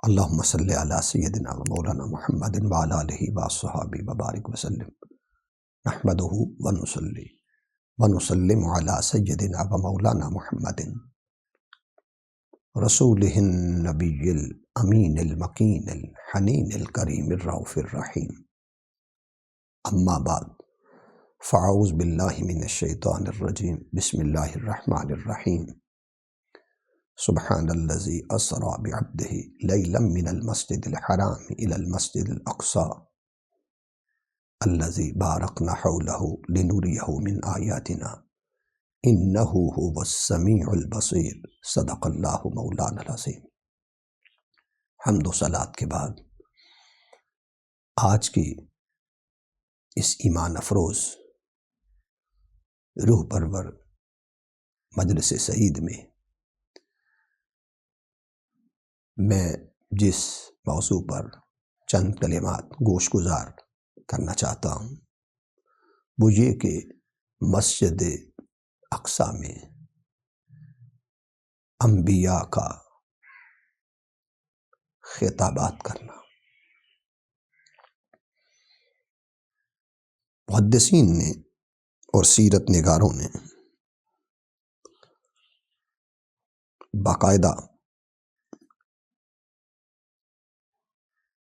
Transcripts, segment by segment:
اللہم صلی علی سیدنا و مولانا محمد وعلی آلہ وصحبہ وبارک وسلم نحمدہ ونصلی ونسلم علی سیدنا و مولانا محمد رسولہ النبی الامین المکین الحنین الکریم الرؤوف الرحیم اما بعد فاعوذ باللہ من الشیطان الرجیم بسم اللہ الرحمن الرحیم سبحان الذی اسری بعبدہ لیلا من المسجد الحرام الى المسجد الاقصی الذی بارکنا حولہ لنریہ من آیاتنا انہ هو السمیع البصیر صدق اللہ مولانا العظیم۔ حمد و صلات کے بعد آج کی اس ایمان افروز روح پرور مجلس سعید میں میں جس موضوع پر چند کلمات گوش گزار کرنا چاہتا ہوں وہ یہ کہ مسجد اقصی میں انبیاء کا خطابات کرنا۔ محدثین نے اور سیرت نگاروں نے باقاعدہ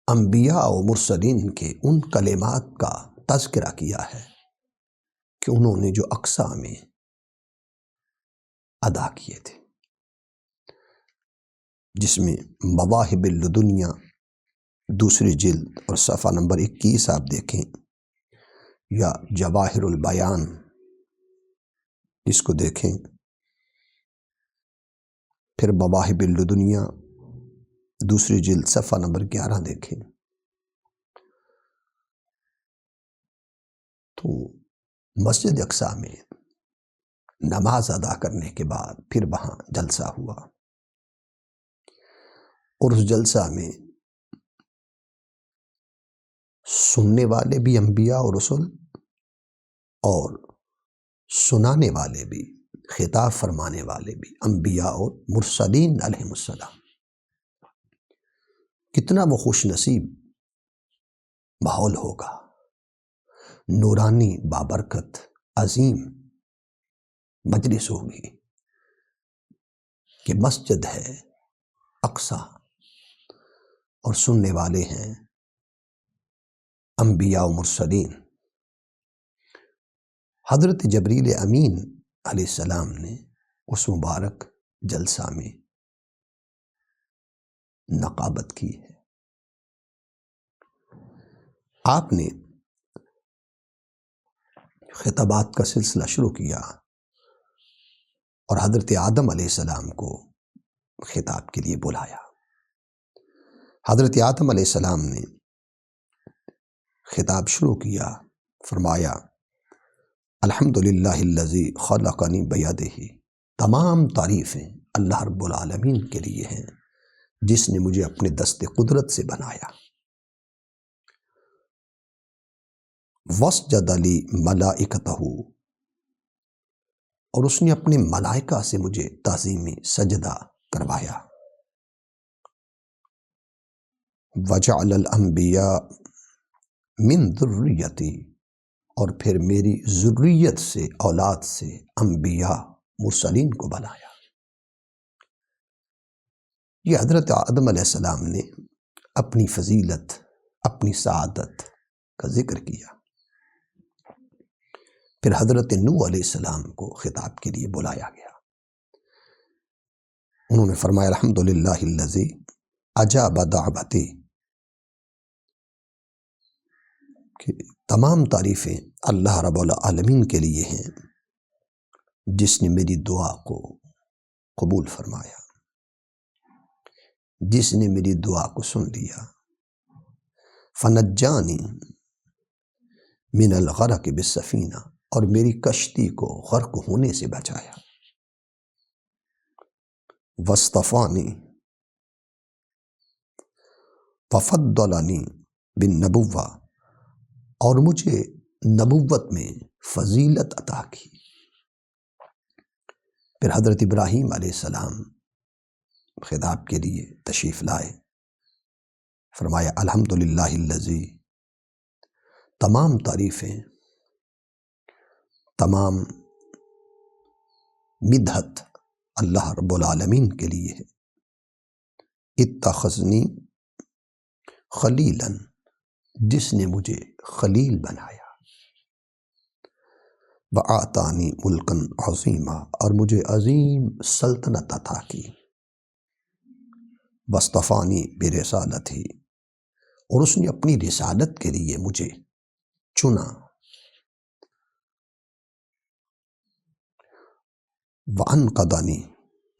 انبیاء و مرسلین کے ان کلمات کا تذکرہ کیا ہے کہ انہوں نے جو اقصی میں ادا کیے تھے، جس میں مواہب اللدنیا دوسری جلد اور صفحہ نمبر 21 آپ دیکھیں، یا جواہر البیان اس کو دیکھیں، پھر مواہب اللدنیا دوسری جلد صفحہ نمبر 11 دیکھیں تو مسجد اقصی میں نماز ادا کرنے کے بعد پھر وہاں جلسہ ہوا، اور اس جلسہ میں سننے والے بھی انبیاء اور رسل اور سنانے والے بھی، خطاب فرمانے والے بھی انبیاء اور مرسلین علیہم السلام۔ کتنا وہ خوش نصیب ماحول ہوگا، نورانی بابرکت عظیم مجلس ہوگی کہ مسجد ہے اقصی اور سننے والے ہیں انبیاء و مرسلین۔ حضرت جبریل امین علیہ السلام نے اس مبارک جلسہ میں نقابت کی ہے۔ آپ نے خطابات کا سلسلہ شروع کیا اور حضرت آدم علیہ السلام کو خطاب کے لیے بلایا۔ حضرت آدم علیہ السلام نے خطاب شروع کیا، فرمایا الحمدللہ الذی خلقنی بیدہ، تمام تعریفیں اللہ رب العالمین کے لیے ہیں جس نے مجھے اپنے دست قدرت سے بنایا۔ وَاسْجَدَ لِي مَلَائِكَتَهُ، اور اس نے اپنے ملائکہ سے مجھے تعظیمی سجدہ کروایا۔ وَجَعَلَ الْأَنْبِيَاءَ مِنْ ذُرِّيَّتِي، اور پھر میری ذریت سے، اولاد سے انبیاء مرسلین کو بنایا۔ یہ حضرت آدم علیہ السلام نے اپنی فضیلت، اپنی سعادت کا ذکر کیا۔ پھر حضرت نوح علیہ السلام کو خطاب کے لیے بلایا گیا۔ انہوں نے فرمایا الحمدللہ الذی اجاب دعوتی، کہ تمام تعریفیں اللہ رب العالمین کے لیے ہیں جس نے میری دعا کو قبول فرمایا، جس نے میری دعا کو سن لیا۔ فنجانی من الغرق بالسفینہ، اور میری کشتی کو غرق ہونے سے بچایا۔ واصطفانی وفضلنی بالنبوہ، اور مجھے نبوت میں فضیلت عطا کی۔ پھر حضرت ابراہیم علیہ السلام خطاب کے لیے تشریف لائے، فرمایا الحمدللہ الذی، تمام تعریفیں، تمام مدحت اللہ رب العالمین کے لیے ہے۔ اتخذنی خلیلاً، جس نے مجھے خلیل بنایا، وآتانی ملکاً عظیما، اور مجھے عظیم سلطنت عطا کی، واصطفانی برسالتہ، اور اس نے اپنی رسالت کے لیے مجھے چنا، وانقذنی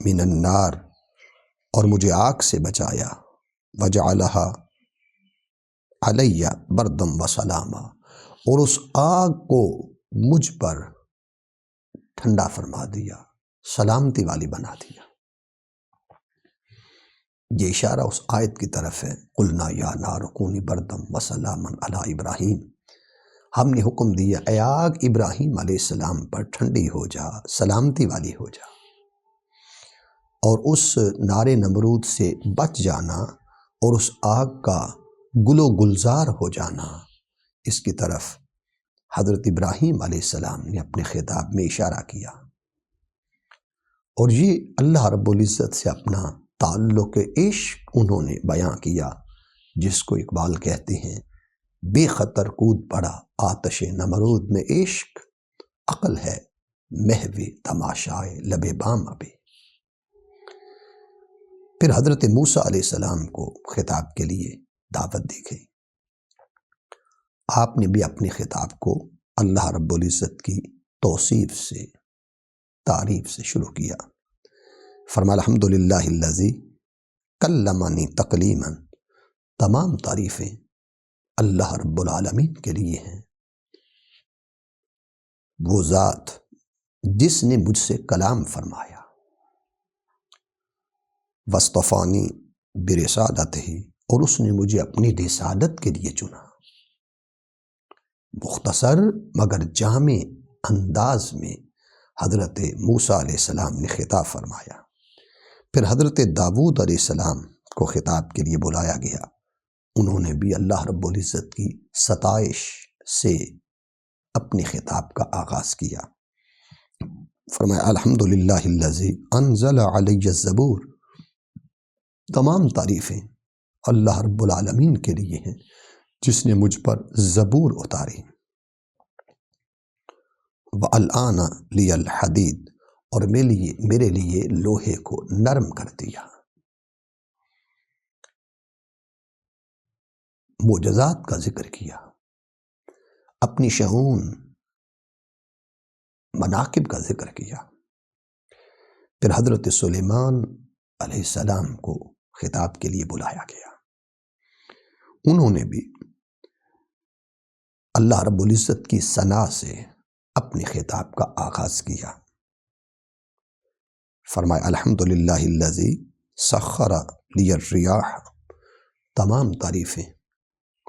من النار، اور مجھے آگ سے بچایا، وجعلہا علی بردم وسلاما، اور اس آگ کو مجھ پر ٹھنڈا فرما دیا، سلامتی والی بنا دیا۔ یہ اشارہ اس آیت کی طرف ہے، قلنا یا نار کونی بردم وسلاما علی ابراہیم، ہم نے حکم دیا اے آگ ابراہیم علیہ السلام پر ٹھنڈی ہو جا، سلامتی والی ہو جا، اور اس نار نمرود سے بچ جانا اور اس آگ کا گل و گلزار ہو جانا، اس کی طرف حضرت ابراہیم علیہ السلام نے اپنے خطاب میں اشارہ کیا، اور یہ اللہ رب العزت سے اپنا تعلق عشق انہوں نے بیان کیا، جس کو اقبال کہتے ہیں بے خطر کود پڑا آتش نمرود میں عشق، عقل ہے محو تماشائے لب بام ابے۔ پھر حضرت موسیٰ علیہ السلام کو خطاب کے لیے دعوت دی گئی، آپ نے بھی اپنے خطاب کو اللہ رب العزت کی توصیف سے، تعریف سے شروع کیا۔ فرمایا الحمدللہ الذی کلمنی تکلیما، تمام تعریفیں اللہ رب العالمین کے لیے ہیں، وہ ذات جس نے مجھ سے کلام فرمایا، واصطفانی برسالتہ، اور اس نے مجھے اپنی رسالت کے لیے چنا۔ مختصر مگر جامع انداز میں حضرت موسیٰ علیہ السلام نے خطاب فرمایا۔ پھر حضرت داؤد علیہ السلام کو خطاب کے لیے بلایا گیا، انہوں نے بھی اللہ رب العزت کی ستائش سے اپنے خطاب کا آغاز کیا۔ فرمایا الحمدللہ الذی انزل علی الزبور، تمام تعریفیں اللہ رب العالمین کے لیے ہیں جس نے مجھ پر زبور اتاری، وَأَلْآنَ لِيَ الْحَدِيدَ، اور میرے لیے لوہے کو نرم کر دیا۔ معجزات کا ذکر کیا، اپنی شؤون مناقب کا ذکر کیا۔ پھر حضرت سلیمان علیہ السلام کو خطاب کے لیے بلایا گیا، انہوں نے بھی اللہ رب العزت کی ثنا سے اپنے خطاب کا آغاز کیا۔ فرمایا الحمدللہ الذی سخر لی الریاح، تمام تعریفیں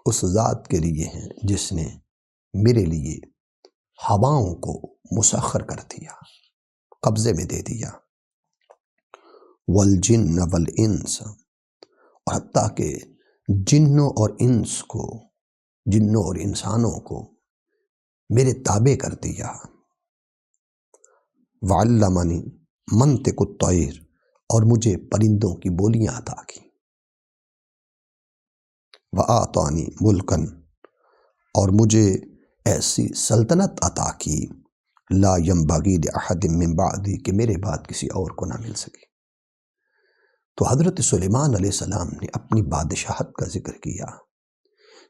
اس ذات کے لیے ہیں جس نے میرے لیے ہواؤں کو مسخر کر دیا، قبضے میں دے دیا، والجن والانس، اور حتیٰ کہ جنوں اور انسانوں کو میرے تابع کر دیا، وعلمنی منطق الطیر، اور مجھے پرندوں کی بولیاں عطا کی، وآتانی ملکن، اور مجھے ایسی سلطنت عطا کی، لا ینبغی لأحد من بعدی، کہ میرے بعد کسی اور کو نہ مل سکی۔ تو حضرت سلیمان علیہ السلام نے اپنی بادشاہت کا ذکر کیا،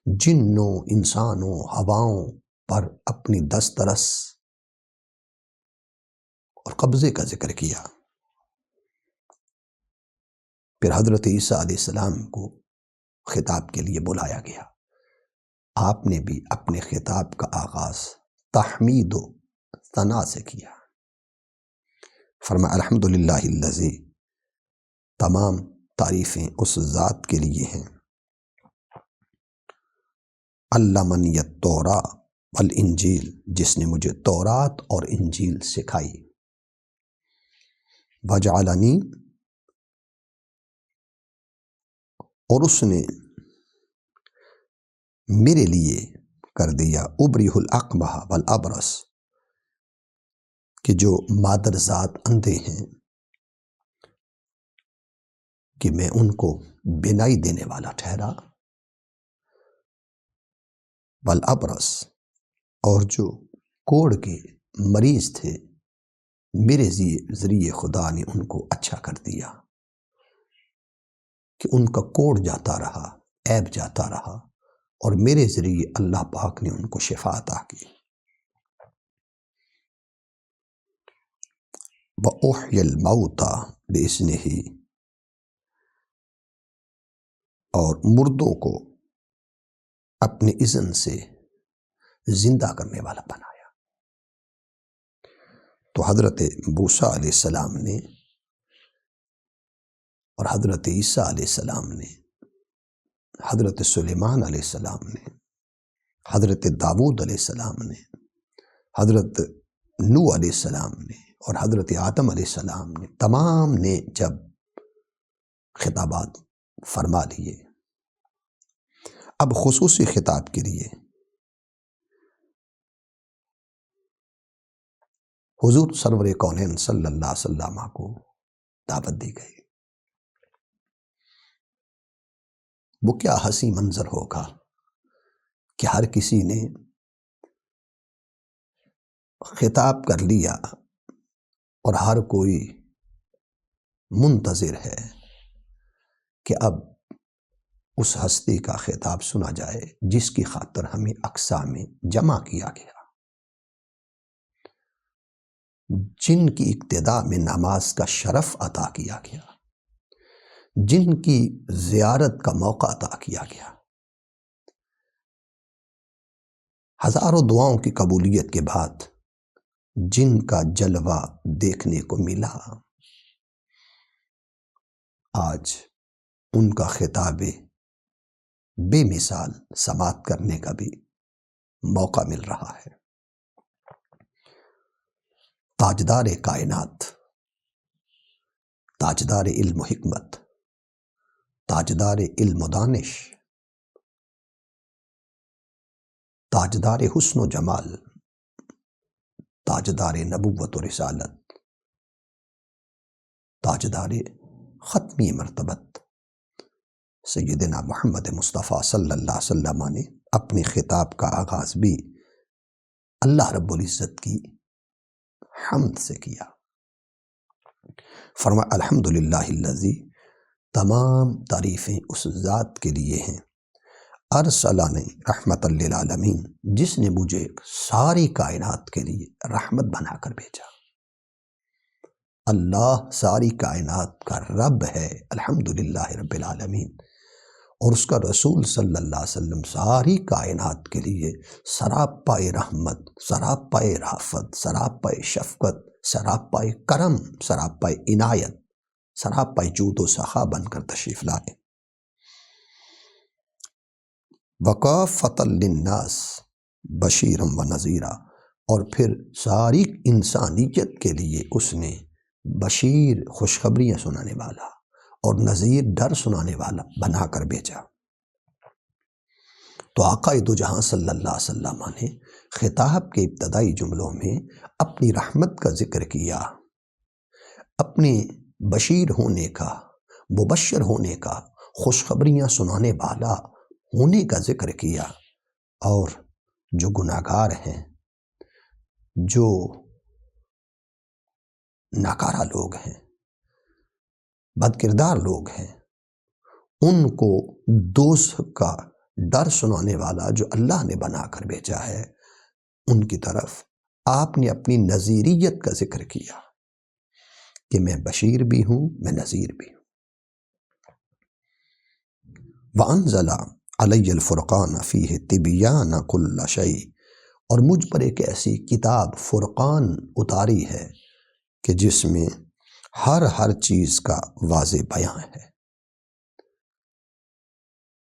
جنوں انسانوں ہواؤں پر اپنی دسترس اور قبضے کا ذکر کیا۔ پھر حضرت عیسیٰ علیہ السلام کو خطاب کے لیے بلایا گیا، آپ نے بھی اپنے خطاب کا آغاز تحمید و ثنا سے کیا۔ فرمایا الحمدللہ الذی، تمام تعریفیں اس ذات کے لیے ہیں، علمنی التوراۃ والانجیل، جس نے مجھے تورات اور انجیل سکھائی، وجعلنی، اور اس نے میرے لیے کر دیا ابریح الاقمہ والابرس، کہ جو مادرزاد اندھے ہیں کہ میں ان کو بینائی دینے والا ٹھہرا، والابرس، اور جو کوڑ کے مریض تھے میرے ذریعے خدا نے ان کو اچھا کر دیا، کہ ان کا کوڑ جاتا رہا، عیب جاتا رہا، اور میرے ذریعے اللہ پاک نے ان کو شفا عطا کی۔ وَأُحْيَ الْمَوْتَى بِإِذْنِهِ، اور مردوں کو اپنے اذن سے زندہ کرنے والا بنایا۔ تو حضرت موسیٰ علیہ السلام نے اور حضرت عیسیٰ علیہ السلام نے، حضرت سلیمان علیہ السلام نے، حضرت داؤد علیہ السلام نے، حضرت نوح علیہ السلام نے، اور حضرت آدم علیہ السلام نے، تمام نے جب خطابات فرما لیے، اب خصوصی خطاب کے لیے حضور سرور کونین صلی اللہ علیہ وسلم کو دعوت دی گئی۔ وہ کیا حسین منظر ہوگا کہ ہر کسی نے خطاب کر لیا اور ہر کوئی منتظر ہے کہ اب اس ہستی کا خطاب سنا جائے جس کی خاطر ہمیں اقصیٰ میں جمع کیا گیا، جن کی ابتدا میں نماز کا شرف عطا کیا گیا، جن کی زیارت کا موقع عطا کیا گیا، ہزاروں دعاؤں کی قبولیت کے بعد جن کا جلوہ دیکھنے کو ملا، آج ان کا خطاب بے مثال سماعت کرنے کا بھی موقع مل رہا ہے۔ تاجدار کائنات، تاجدار علم و حکمت، تاجدار علم و دانش، تاجدار حسن و جمال، تاجدار نبوت و رسالت، تاجدار ختمی مرتبت سیدنا محمد مصطفیٰ صلی اللہ علیہ وسلم نے اپنے خطاب کا آغاز بھی اللہ رب العزت کی حمد سے کیا۔ فرمایا الحمدللہ الذی، تمام تعریفیں اس ذات کے لیے ہیں، ارسلنی رحمت للعالمین، جس نے مجھے ساری کائنات کے لیے رحمت بنا کر بھیجا۔ اللہ ساری کائنات کا رب ہے، الحمدللہ رب العالمین، اور اس کا رسول صلی اللہ علیہ وسلم ساری کائنات کے لیے سراپائے رحمت، سراپائے رافت، سراپائے شفقت، سراپائے کرم، سراپائے عنایت، سراپائے جود و سخا بن کر تشریف لائے۔ وکافۃ للناس بشیرا و نذیرا، اور پھر ساری انسانیت کے لیے اس نے بشیر خوشخبریاں سنانے والا اور نذیر ڈر سنانے والا بنا کر بھیجا۔ تو آقا دو جہاں صلی اللہ علیہ وسلم نے خطاب کے ابتدائی جملوں میں اپنی رحمت کا ذکر کیا، اپنے بشیر ہونے کا، مبشر ہونے کا، خوشخبریاں سنانے والا ہونے کا ذکر کیا، اور جو گناہگار ہیں، جو ناکارہ لوگ ہیں، بد کردار لوگ ہیں، ان کو دوزخ کا ڈر سنانے والا جو اللہ نے بنا کر بھیجا ہے، ان کی طرف آپ نے اپنی نذیریت کا ذکر کیا کہ میں بشیر بھی ہوں، میں نذیر بھی ہوں۔ وَأَنزَلَ عَلَيَّ الْفُرْقَانَ فِيهِ تِبْيَانَ كُلِّ شَيْءٍ، اور مجھ پر ایک ایسی کتاب فرقان اتاری ہے کہ جس میں ہر چیز کا واضح بیان ہے۔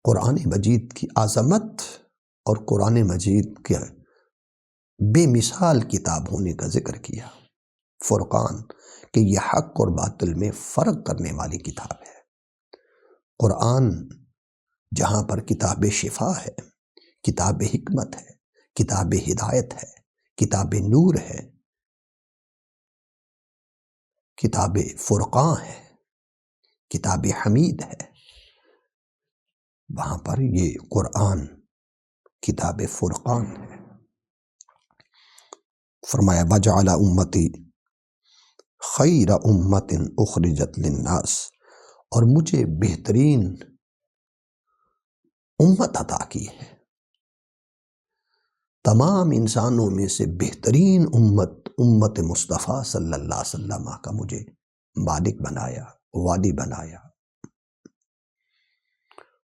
قرآن مجید کی عظمت اور قرآن مجید کے بے مثال کتاب ہونے کا ذکر کیا، فرقان، کہ یہ حق اور باطل میں فرق کرنے والی کتاب ہے۔ قرآن جہاں پر کتاب شفا ہے، کتاب حکمت ہے، کتاب ہدایت ہے، کتاب نور ہے، کتاب فرقان ہے، کتاب حمید ہے۔ وہاں پر یہ قرآن کتاب فرقان ہے۔ فرمایا وجعل امتی خیر امت اخرجت للناس، اور مجھے بہترین امت عطا کی ہے، تمام انسانوں میں سے بہترین امت مصطفیٰ صلی اللہ علیہ وسلم کا مجھے مالک بنایا، والی بنایا۔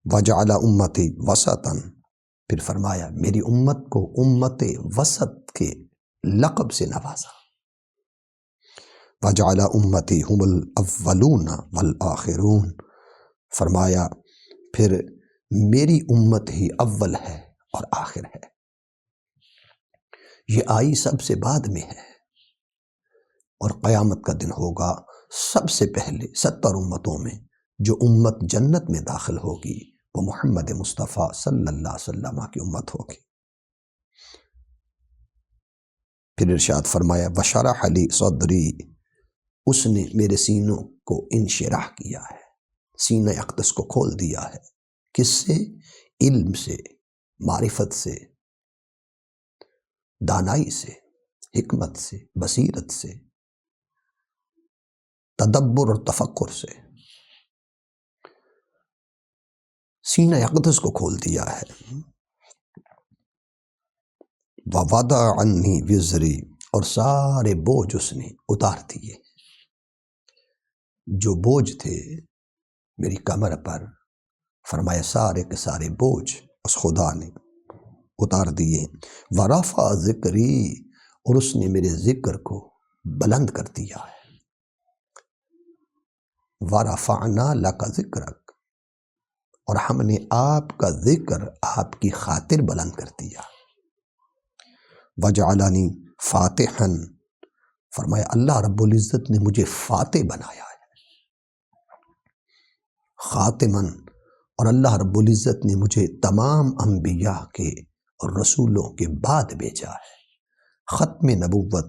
وجعل امتی وسطا، پھر فرمایا میری امت کو امت وسط کے لقب سے نوازا۔ وجعل امتی هم الاولون والآخرون، فرمایا پھر میری امت ہی اول ہے اور آخر ہے، یہ آئی سب سے بعد میں ہے، اور قیامت کا دن ہوگا سب سے پہلے 70 امتوں میں جو امت جنت میں داخل ہوگی وہ محمد مصطفیٰ صلی اللہ علیہ وسلم کی امت ہوگی۔ پھر ارشاد فرمایا وشرح لی صدری، اس نے میرے سینوں کو انشراح کیا ہے، سینہ اقدس کو کھول دیا ہے۔ کس سے؟ علم سے، معرفت سے، دانائی سے، حکمت سے، بصیرت سے، تدبر اور تفکر سے سینہ اقدس کو کھول دیا ہے۔ وَوَضَعَ عَنِّي وِزْرِي، اور سارے بوجھ اس نے اتار دیے، جو بوجھ تھے میری کمر پر، فرمایا سارے کے سارے بوجھ اس خدا نے اتار دیے۔ وَرَفَعَ ذِکْرِی، اور اس نے میرے ذکر کو بلند کر دیا ہے۔ وَرَفَعْنَا لَكَ ذِکْرَکَ، اور ہم نے آپ کا ذکر آپ کی خاطر بلند کر دیا۔ وَجَعَلَنِی فَاتِحًا، فرمایا اللہ رب العزت نے مجھے فاتح بنایا ہے۔ خاتماً، اور اللہ رب العزت نے مجھے تمام انبیاء کے اور رسولوں کے بعد بھیجا ہے۔ ختم نبوت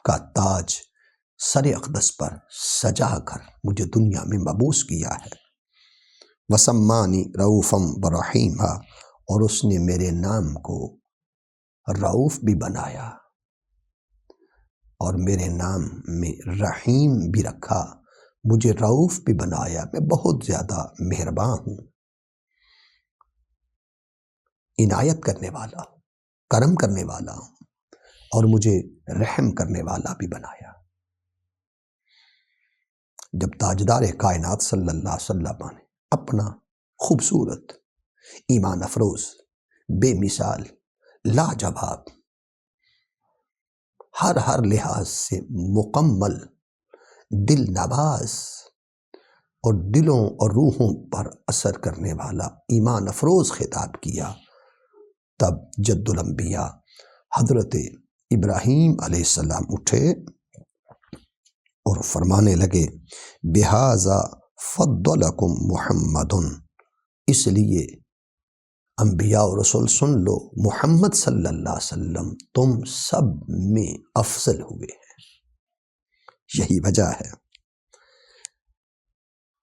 کا تاج سر اقدس پر سجا کر مجھے دنیا میں مبعوث کیا ہے۔ وَسَمَّانِی رَؤُوفًا وَرَحِیمًا، اور اس نے میرے نام کو رؤوف بھی بنایا اور میرے نام میں رحیم بھی رکھا، مجھے رؤوف بھی بنایا، میں بہت زیادہ مہرباں ہوں، عنایت کرنے والا ہوں، کرم کرنے والا ہوں، اور مجھے رحم کرنے والا بھی بنایا۔ جب تاجدار کائنات صلی اللہ علیہ وسلم نے اپنا خوبصورت، ایمان افروز، بے مثال، لاجواب، ہر لحاظ سے مکمل، دل نواز اور دلوں اور روحوں پر اثر کرنے والا ایمان افروز خطاب کیا، تب جد الانبیاء حضرت ابراہیم علیہ السلام اٹھے اور فرمانے لگے بہذا فضلکم محمد، اس لیے انبیاء و رسول سن لو، محمد صلی اللہ علیہ وسلم تم سب میں افضل ہوئے ہیں۔ یہی وجہ ہے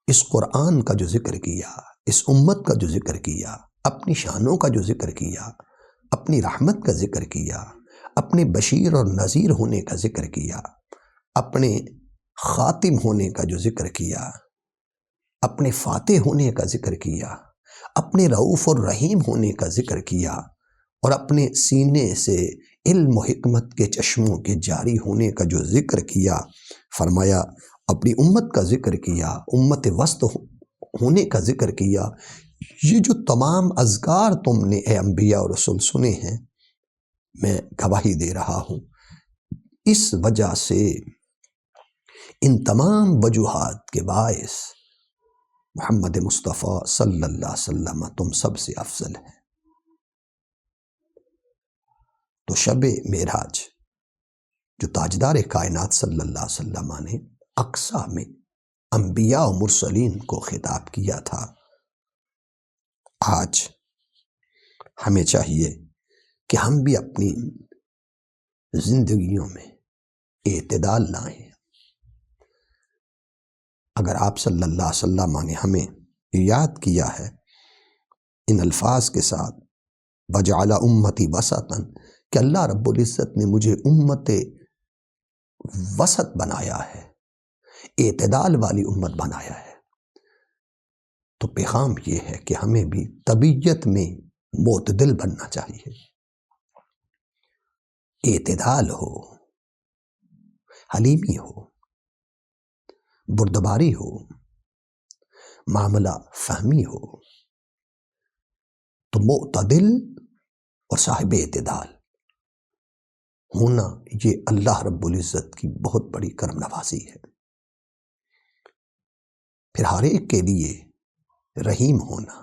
اس قرآن کا جو ذکر کیا، اس امت کا جو ذکر کیا، اپنی شانوں کا جو ذکر کیا، اپنی رحمت کا ذکر کیا، اپنے بشیر اور نذیر ہونے کا ذکر کیا، اپنے خاتم ہونے کا جو ذکر کیا، اپنے فاتح ہونے کا ذکر کیا، اپنے رؤوف اور رحیم ہونے کا ذکر کیا، اور اپنے سینے سے علم و حکمت کے چشموں کے جاری ہونے کا جو ذکر کیا، فرمایا اپنی امت کا ذکر کیا، امت وسط ہونے کا ذکر کیا۔ یہ جو تمام اذکار تم نے اے انبیاء اور رسول سنے ہیں، میں گواہی دے رہا ہوں، اس وجہ سے ان تمام وجوہات کے باعث محمد مصطفیٰ صلی اللہ علیہ وسلم تم سب سے افضل ہے۔ تو شب معراج جو تاجدار کائنات صلی اللہ علیہ وسلم نے اقصیٰ میں انبیاء و مرسلین کو خطاب کیا تھا، آج ہمیں چاہیے کہ ہم بھی اپنی زندگیوں میں اعتدال لائیں۔ اگر آپ صلی اللہ علیہ وسلم نے ہمیں یاد کیا ہے ان الفاظ کے ساتھ وَجَعَلَ أُمَّتِي وَسَطًا، کہ اللہ رب العزت نے مجھے امت وسط بنایا ہے، اعتدال والی امت بنایا ہے، تو پیغام یہ ہے کہ ہمیں بھی طبیعت میں معتدل بننا چاہیے، اعتدال ہو، حلیمی ہو، بردباری ہو، معاملہ فہمی ہو، تو معتدل اور صاحب اعتدال ہونا یہ اللہ رب العزت کی بہت بڑی کرم نوازی ہے۔ پھر ہر ایک کے لیے رحیم ہونا،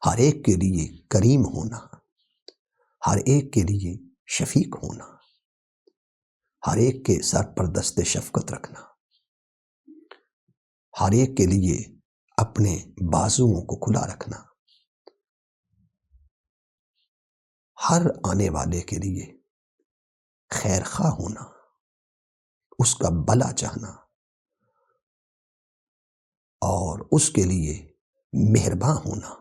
ہر ایک کے لیے کریم ہونا، ہر ایک کے لیے شفیق ہونا، ہر ایک کے سر پر دست شفقت رکھنا، ہر ایک کے لیے اپنے بازوؤں کو کھلا رکھنا، ہر آنے والے کے لیے خیر خواہ ہونا، اس کا بھلا چاہنا اور اس کے لیے مہرباں ہونا،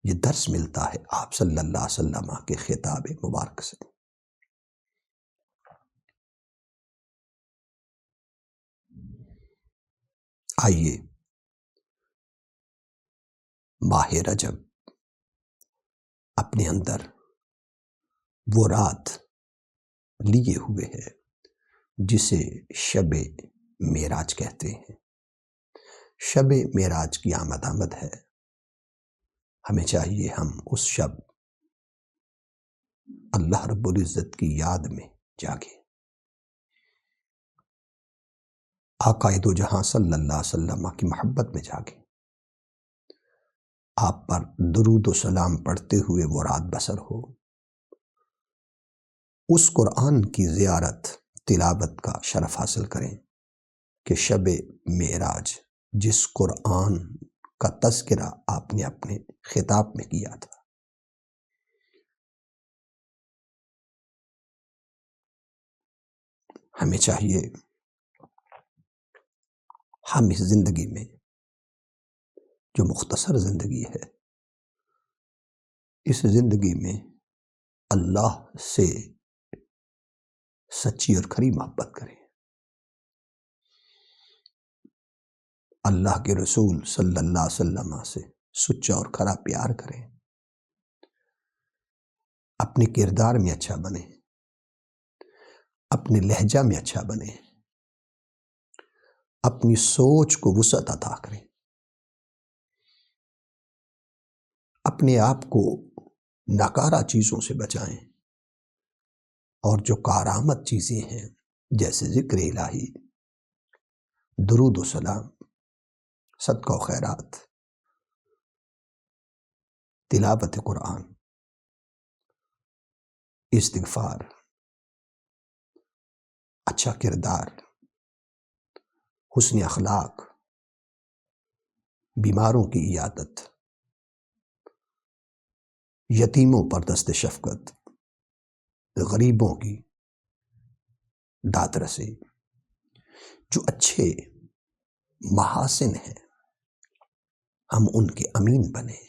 یہ درس ملتا ہے آپ صلی اللہ علیہ وسلم کے خطاب مبارک سے۔ آئیے ماہ رجب اپنے اندر وہ رات لیے ہوئے ہے جسے شب معراج کہتے ہیں۔ شب معراج کی آمد ہے، ہمیں چاہیے ہم اس شب اللہ رب العزت کی یاد میں جاگیں، آقا دو جہاں صلی اللہ علیہ وسلم کی محبت میں جاگیں، آپ پر درود و سلام پڑھتے ہوئے وہ رات بسر ہو، اس قرآن کی زیارت تلاوت کا شرف حاصل کریں کہ شب معراج جس قرآن کا تذکرہ آپ نے اپنے خطاب میں کیا تھا، ہمیں چاہیے ہم اس زندگی میں جو مختصر زندگی ہے، اس زندگی میں اللہ سے سچی اور کھری محبت کریں، اللہ کے رسول صلی اللہ علیہ وسلم سے سچا اور کھرا پیار کریں، اپنے کردار میں اچھا بنیں، اپنے لہجہ میں اچھا بنیں، اپنی سوچ کو وسعت عطا کریں، اپنے آپ کو ناکارہ چیزوں سے بچائیں، اور جو کارآمد چیزیں ہیں جیسے ذکر الہی، درود و سلام، صدقہ و خیرات، تلاوت قرآن، استغفار، اچھا کردار، حسن اخلاق، بیماروں کی عیادت، یتیموں پر دست شفقت، غریبوں کی داد رسی، جو اچھے محاسن ہیں ہم ان کے امین بنیں،